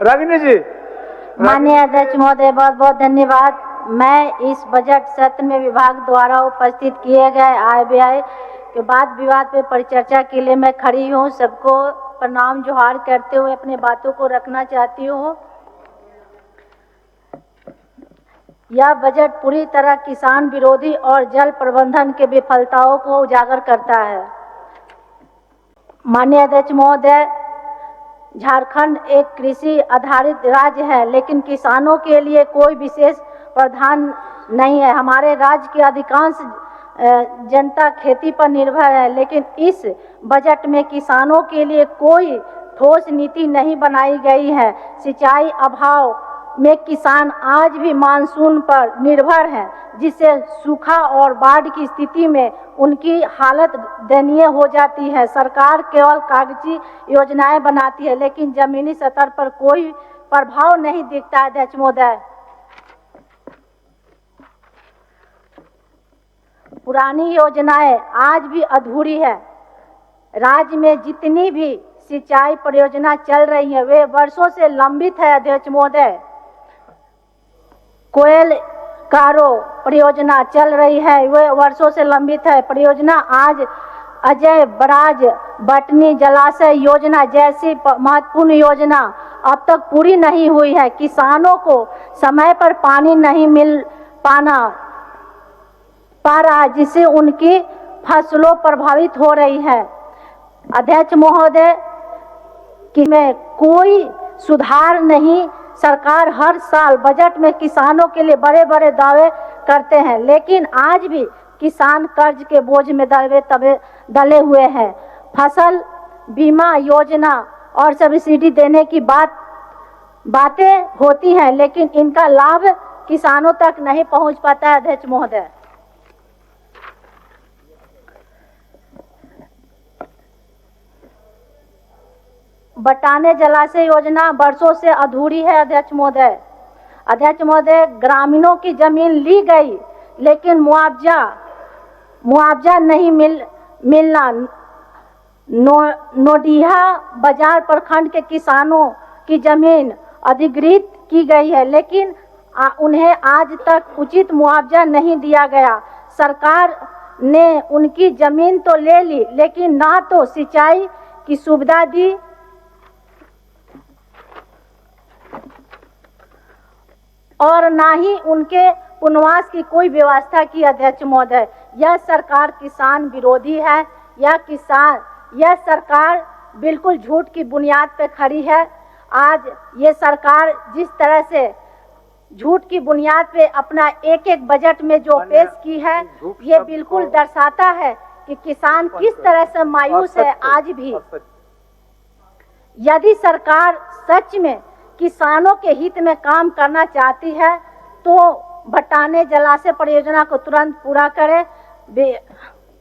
रागिनी जी। माननीय अध्यक्ष महोदय, बहुत बहुत धन्यवाद। मैं इस बजट सत्र में विभाग द्वारा उपस्थित किए गए आय व्यय के बाद विवाद पे परिचर्चा के लिए मैं खड़ी हूँ। सबको प्रणाम जोहार करते हुए अपने बातों को रखना चाहती हूँ। यह बजट पूरी तरह किसान विरोधी और जल प्रबंधन के विफलताओं को उजागर करता है। माननीय अध्यक्ष महोदय, झारखंड एक कृषि आधारित राज्य है, लेकिन किसानों के लिए कोई विशेष प्रावधान नहीं है। हमारे राज्य की अधिकांश जनता खेती पर निर्भर है, लेकिन इस बजट में किसानों के लिए कोई ठोस नीति नहीं बनाई गई है। सिंचाई अभाव में किसान आज भी मानसून पर निर्भर हैं, जिससे सूखा और बाढ़ की स्थिति में उनकी हालत दयनीय हो जाती है। सरकार केवल कागजी योजनाएं बनाती है, लेकिन जमीनी स्तर पर कोई प्रभाव नहीं दिखता है। अध्यक्ष महोदय, पुरानी योजनाएं आज भी अधूरी है। राज्य में जितनी भी सिंचाई परियोजना चल रही है वे वर्षों से लंबित है। अध्यक्ष महोदय, कोयल कारो परियोजना चल रही है, वे वर्षों से लंबित है। परियोजना आज अजय बराज बटनी जलाशय योजना जैसी महत्वपूर्ण योजना अब तक पूरी नहीं हुई है। किसानों को समय पर पानी नहीं मिल पा रहा, जिससे उनकी फसलों प्रभावित हो रही है। अध्यक्ष महोदय, कि में कोई सुधार नहीं। सरकार हर साल बजट में किसानों के लिए बड़े बड़े दावे करते हैं, लेकिन आज भी किसान कर्ज के बोझ में दले हुए हैं। फसल बीमा योजना और सब्सिडी देने की बातें होती हैं, लेकिन इनका लाभ किसानों तक नहीं पहुंच पाता है। अध्यक्ष महोदय, बटाने जलाशय योजना वर्षों से अधूरी है। अध्यक्ष महोदय, ग्रामीणों की जमीन ली गई, लेकिन मुआवजा नहीं मिलना। नोडिहा बाजार प्रखंड के किसानों की जमीन अधिग्रहित की गई है, लेकिन उन्हें आज तक उचित मुआवजा नहीं दिया गया। सरकार ने उनकी जमीन तो ले ली, लेकिन ना तो सिंचाई की सुविधा दी और ना ही उनके पुनर्वास की कोई व्यवस्था की। अध्यक्ष महोदय, यह सरकार किसान विरोधी है। यह सरकार बिल्कुल झूठ की बुनियाद पर खड़ी है। आज ये सरकार जिस तरह से झूठ की बुनियाद पे अपना एक बजट में जो पेश की है, ये बिल्कुल दर्शाता है कि किसान किस तरह से मायूस है। आज भी यदि सरकार सच में किसानों के हित में काम करना चाहती है तो बटाने जलाशय परियोजना को तुरंत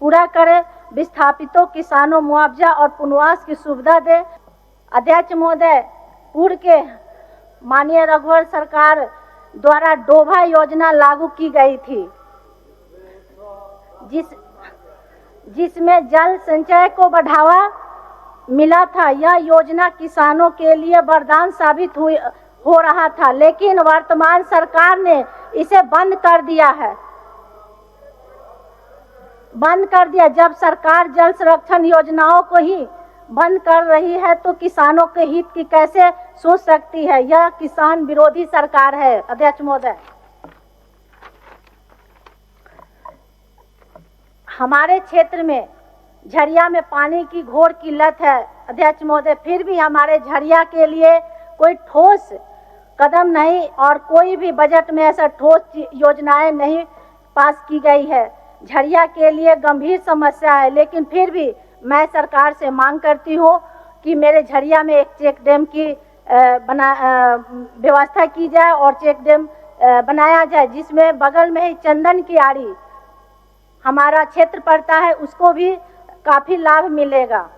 पूरा करे, विस्थापितों किसानों मुआवजा और पुनर्वास की सुविधा दे। अध्यक्ष महोदय, पूर्व के माननीय रघुवर सरकार द्वारा डोभा योजना लागू की गई थी, जिसमें जल संचय को बढ़ावा मिला था। यह योजना किसानों के लिए वरदान साबित हो रहा था, लेकिन वर्तमान सरकार ने इसे बंद कर दिया। जब सरकार जल संरक्षण योजनाओं को ही बंद कर रही है तो किसानों के हित की कैसे सोच सकती है। यह किसान विरोधी सरकार है। अध्यक्ष महोदय, हमारे क्षेत्र में झरिया में पानी की घोर किल्लत है। अध्यक्ष महोदय, फिर भी हमारे झरिया के लिए कोई ठोस कदम नहीं और कोई भी बजट में ऐसा ठोस योजनाएं नहीं पास की गई है। झरिया के लिए गंभीर समस्या है, लेकिन फिर भी मैं सरकार से मांग करती हूँ कि मेरे झरिया में एक चेक डैम की व्यवस्था की जाए और चेक डैम बनाया जाए, जिसमें बगल में ही चंदन की आड़ी हमारा क्षेत्र पड़ता है, उसको भी काफी लाभ मिलेगा।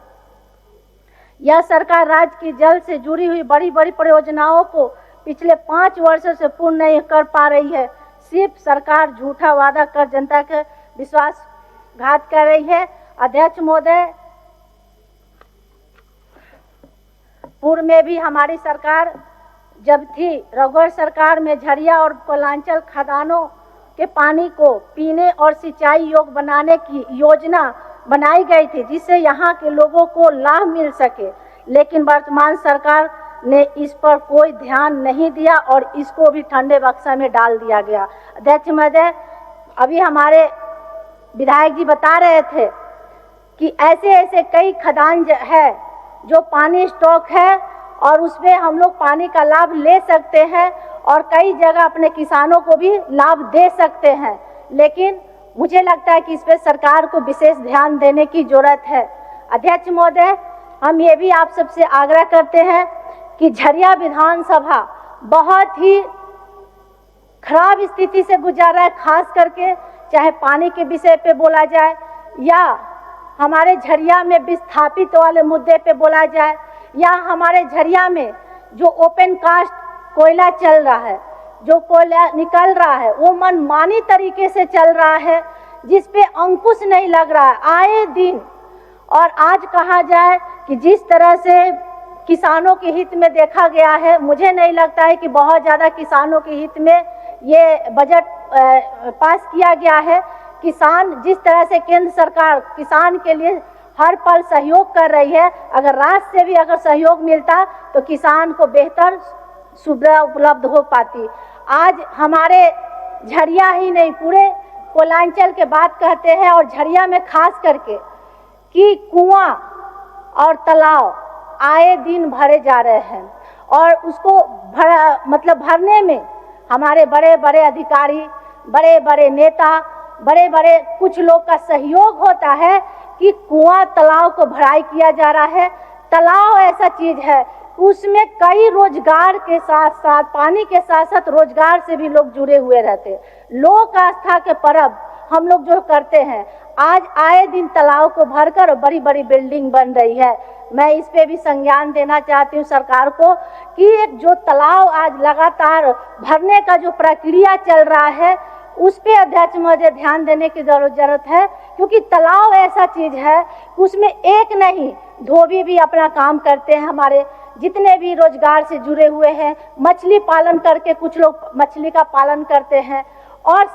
यह सरकार राज्य की जल से जुड़ी हुई बड़ी बड़ी परियोजनाओं को पिछले 5 वर्षों से पूर्ण नहीं कर पा रही है। सिर्फ सरकार झूठा वादा कर जनता के विश्वासघात कर रही है। अध्यक्ष महोदय, पूर्व में भी हमारी सरकार जब थी रघुवर सरकार में झरिया और कोलांचल खदानों के पानी को पीने और सिंचाई योग्य बनाने की योजना बनाई गई थी, जिससे यहाँ के लोगों को लाभ मिल सके। लेकिन वर्तमान सरकार ने इस पर कोई ध्यान नहीं दिया और इसको भी ठंडे बक्सा में डाल दिया गया। अध्यक्ष महोदय, अभी हमारे विधायक जी बता रहे थे कि ऐसे ऐसे कई खदान है जो पानी स्टॉक है और उसमें हम लोग पानी का लाभ ले सकते हैं और कई जगह अपने किसानों को भी लाभ दे सकते हैं। लेकिन मुझे लगता है कि इस पर सरकार को विशेष ध्यान देने की जरूरत है। अध्यक्ष महोदय, हम ये भी आप सबसे आग्रह करते हैं कि झरिया विधानसभा बहुत ही खराब स्थिति से गुजर रहा है, खास करके चाहे पानी के विषय पे बोला जाए या हमारे झरिया में विस्थापित वाले मुद्दे पे बोला जाए या हमारे झरिया में जो ओपन कास्ट कोयला चल रहा है, जो कोयला निकल रहा है वो मनमानी तरीके से चल रहा है, जिस पे अंकुश नहीं लग रहा है आए दिन। और आज कहा जाए कि जिस तरह से किसानों के हित में देखा गया है, मुझे नहीं लगता है कि बहुत ज़्यादा किसानों के हित में ये बजट पास किया गया है। किसान जिस तरह से केंद्र सरकार किसान के लिए हर पल सहयोग कर रही है, अगर राज्य से भी अगर सहयोग मिलता तो किसान को बेहतर सुविधा उपलब्ध हो पाती। आज हमारे झरिया ही नहीं पूरे कोलांचल के बात कहते हैं और झरिया में खास करके कि कुआं और तालाब आए दिन भरे जा रहे हैं और उसको भरने में हमारे बड़े बड़े अधिकारी, बड़े बड़े नेता, बड़े बड़े कुछ लोग का सहयोग होता है कि कुआं तालाब को भराई किया जा रहा है। तालाब ऐसा चीज है उसमें कई रोजगार के साथ साथ पानी के साथ साथ रोजगार से भी लोग जुड़े हुए रहते हैं। लोक आस्था के पर्व हम लोग जो करते हैं, आज आए दिन तालाब को भरकर बड़ी बड़ी बिल्डिंग बन रही है। मैं इस पे भी संज्ञान देना चाहती हूँ सरकार को कि एक जो तालाब आज लगातार भरने का जो प्रक्रिया चल रहा है उस पे अध्यक्ष महोदय ध्यान देने की जरूरत है, क्योंकि तालाब ऐसा चीज है उसमें एक नहीं धोबी भी अपना काम करते हैं, हमारे जितने भी रोजगार से जुड़े हुए हैं, मछली पालन करके कुछ लोग मछली का पालन करते हैं। और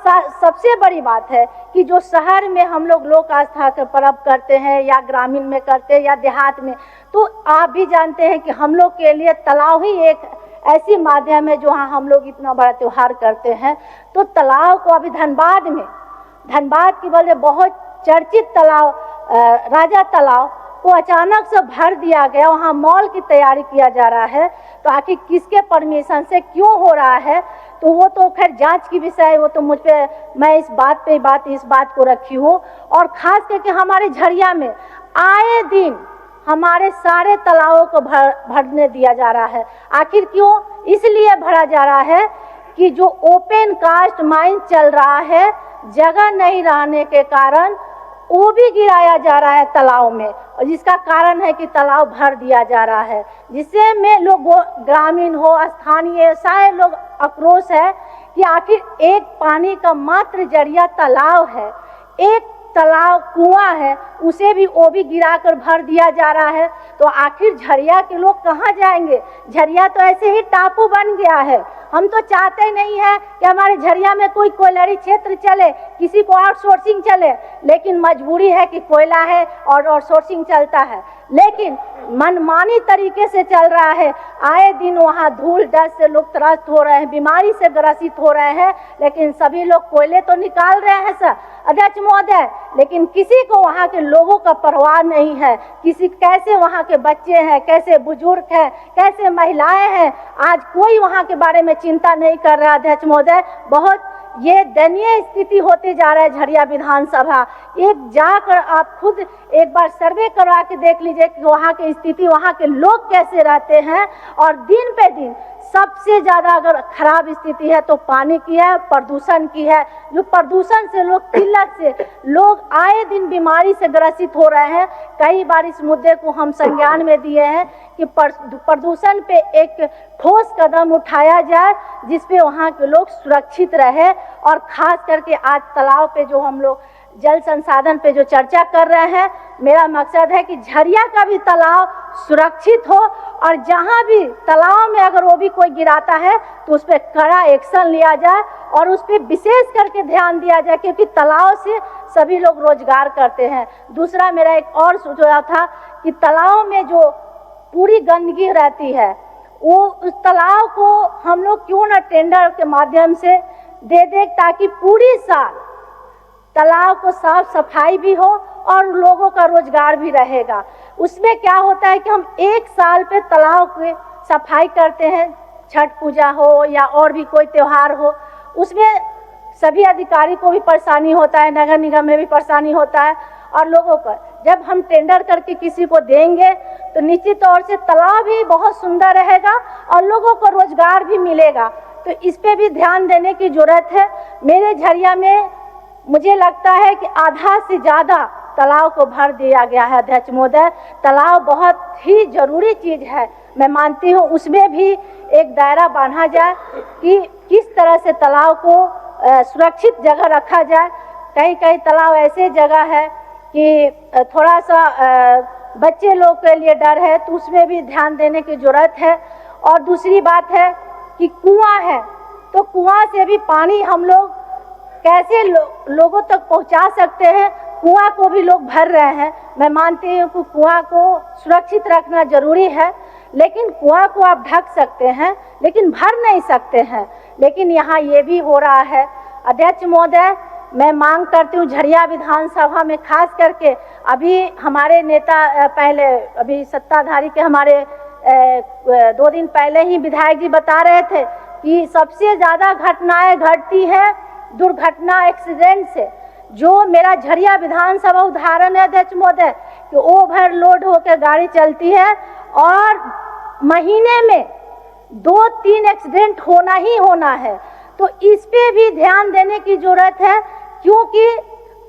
सबसे बड़ी बात है कि जो शहर में हम लोग लोक आस्था के पर्व करते हैं या ग्रामीण में करते हैं या देहात में, तो आप भी जानते हैं कि हम लोग के लिए तालाब ही एक ऐसी माध्यम है जो हाँ हम लोग इतना बड़ा त्योहार करते हैं। तो तालाब को अभी धनबाद की वजह बहुत चर्चित तालाब राजा तालाब को अचानक से भर दिया गया, वहाँ मॉल की तैयारी किया जा रहा है। तो आखिर किसके परमिशन से क्यों हो रहा है, तो वो तो खैर जांच की विषय है, वो तो मुझ पे मैं इस बात को रखी हूँ। और खास करके हमारे झरिया में आए दिन हमारे सारे तालाबों को भरने दिया जा रहा है। आखिर क्यों? इसलिए भरा जा रहा है कि जो ओपन कास्ट माइन चल रहा है, जगह नहीं रहने के कारण वो भी गिराया जा रहा है तालाब में, और जिसका कारण है कि तालाब भर दिया जा रहा है, जिससे में लोग ग्रामीण हो स्थानीय सारे लोग आक्रोश है कि आखिर एक पानी का मात्र जरिया तालाब है, एक तालाब कुआं है, उसे भी वो भी गिराकर भर दिया जा रहा है। तो आखिर झरिया के लोग कहाँ जाएंगे? झरिया तो ऐसे ही टापू बन गया है। हम तो चाहते नहीं है कि हमारे झरिया में कोई कोयलरी क्षेत्र चले, किसी को आउटसोर्सिंग चले, लेकिन मजबूरी है कि कोयला है और आउटसोर्सिंग चलता है, लेकिन मनमानी तरीके से चल रहा है। आए दिन वहाँ धूल डस्ट से लोग त्रस्त हो रहे हैं, बीमारी से ग्रसित हो रहे हैं, लेकिन सभी लोग कोयले तो निकाल रहे हैं सर अध्यक्ष महोदय, लेकिन किसी को वहाँ के लोगों का परवाह नहीं है। किसी कैसे वहाँ के बच्चे हैं, कैसे बुजुर्ग हैं, कैसे महिलाएं हैं, आज कोई वहाँ के बारे में चिंता नहीं कर रहा अध्यक्ष महोदय। बहुत ये दयनीय स्थिति होती जा रहा है झरिया विधानसभा। एक जाकर आप खुद एक बार सर्वे करवा के देख लीजिए कि वहाँ की स्थिति, वहाँ के लोग कैसे रहते हैं। और दिन पे दिन सबसे ज़्यादा अगर खराब स्थिति है तो पानी की है, प्रदूषण की है। जो प्रदूषण से लोग किल्लत से लोग आए दिन बीमारी से ग्रसित हो रहे हैं। कई बार इस मुद्दे को हम संज्ञान में दिए हैं कि प्रदूषण पे एक ठोस कदम उठाया जाए जिसपे वहाँ के लोग सुरक्षित रहे। और खास करके आज तालाब पे जो हम लोग जल संसाधन पे जो चर्चा कर रहे हैं, मेरा मकसद है कि झरिया का भी तालाब सुरक्षित हो और जहां भी तालाब में अगर वो भी कोई गिराता है तो उस पर कड़ा एक्शन लिया जाए और उस पर विशेष करके ध्यान दिया जाए, क्योंकि तालाब से सभी लोग रोजगार करते हैं। दूसरा मेरा एक और सुझाव था कि तालाब में जो पूरी गंदगी रहती है वो उस तालाब को हम लोग क्यों ना टेंडर के माध्यम से दे दें, ताकि पूरी साल तालाब को साफ सफाई भी हो और लोगों का रोजगार भी रहेगा। उसमें क्या होता है कि हम एक साल पे तालाब की सफाई करते हैं, छठ पूजा हो या और भी कोई त्योहार हो, उसमें सभी अधिकारी को भी परेशानी होता है, नगर निगम में भी परेशानी होता है और लोगों को। जब हम टेंडर करके किसी को देंगे तो निश्चित तौर से तालाब भी बहुत सुंदर रहेगा और लोगों को रोजगार भी मिलेगा। तो इस पे भी ध्यान देने की जरूरत है। मेरे झरिया में मुझे लगता है कि आधा से ज़्यादा तालाब को भर दिया गया है। अध्यक्ष महोदय, तालाब बहुत ही जरूरी चीज़ है, मैं मानती हूँ। उसमें भी एक दायरा बांधा जाए कि किस तरह से तालाब को सुरक्षित जगह रखा जाए। कई कई तालाब ऐसे जगह है कि थोड़ा सा बच्चे लोग के लिए डर है, तो उसमें भी ध्यान देने की जरूरत है। और दूसरी बात है कि कुआं है, तो कुआं से भी पानी हम लोग कैसे लोगों तक पहुंचा सकते हैं, कुआं को भी लोग भर रहे हैं। मैं मानती हूँ कि कुआं को सुरक्षित रखना जरूरी है, लेकिन कुआं को आप ढक सकते हैं लेकिन भर नहीं सकते हैं। लेकिन यहाँ ये भी हो रहा है। अध्यक्ष महोदय, मैं मांग करती हूँ झरिया विधानसभा में खास करके, अभी हमारे नेता पहले अभी सत्ताधारी के हमारे 2 दिन पहले ही विधायक जी बता रहे थे कि सबसे ज़्यादा घटनाएं घटती हैं दुर्घटना एक्सीडेंट से। जो मेरा झरिया विधानसभा उदाहरण है अध्यक्ष महोदय कि ओवरलोड होकर गाड़ी चलती है और महीने में 2-3 एक्सीडेंट होना ही होना है। तो इस पे भी ध्यान देने की जरूरत है, क्योंकि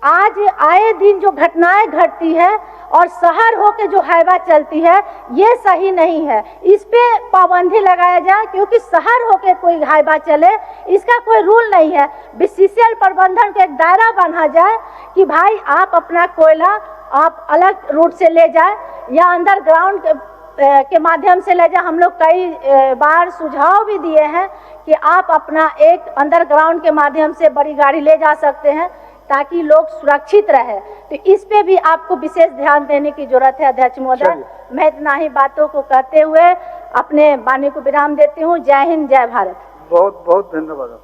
आज आए दिन जो घटनाएं घटती है और शहर होके जो हाईवा चलती है ये सही नहीं है। इस पे पाबंदी लगाया जाए, क्योंकि शहर होके कोई हाईवा चले इसका कोई रूल नहीं है। बीसीसीएल प्रबंधन का एक दायरा बना जाए कि भाई आप अपना कोयला आप अलग रूट से ले जाए या अंडरग्राउंड के माध्यम से ले जाए। हम लोग कई बार सुझाव भी दिए हैं कि आप अपना एक अंडरग्राउंड के माध्यम से बड़ी गाड़ी ले जा सकते हैं ताकि लोग सुरक्षित रहे। तो इस पे भी आपको विशेष ध्यान देने की जरूरत है अध्यक्ष महोदय। मैं इतना ही बातों को कहते हुए अपने वाणी को विराम देती हूँ। जय हिंद, जय भारत। बहुत बहुत धन्यवाद।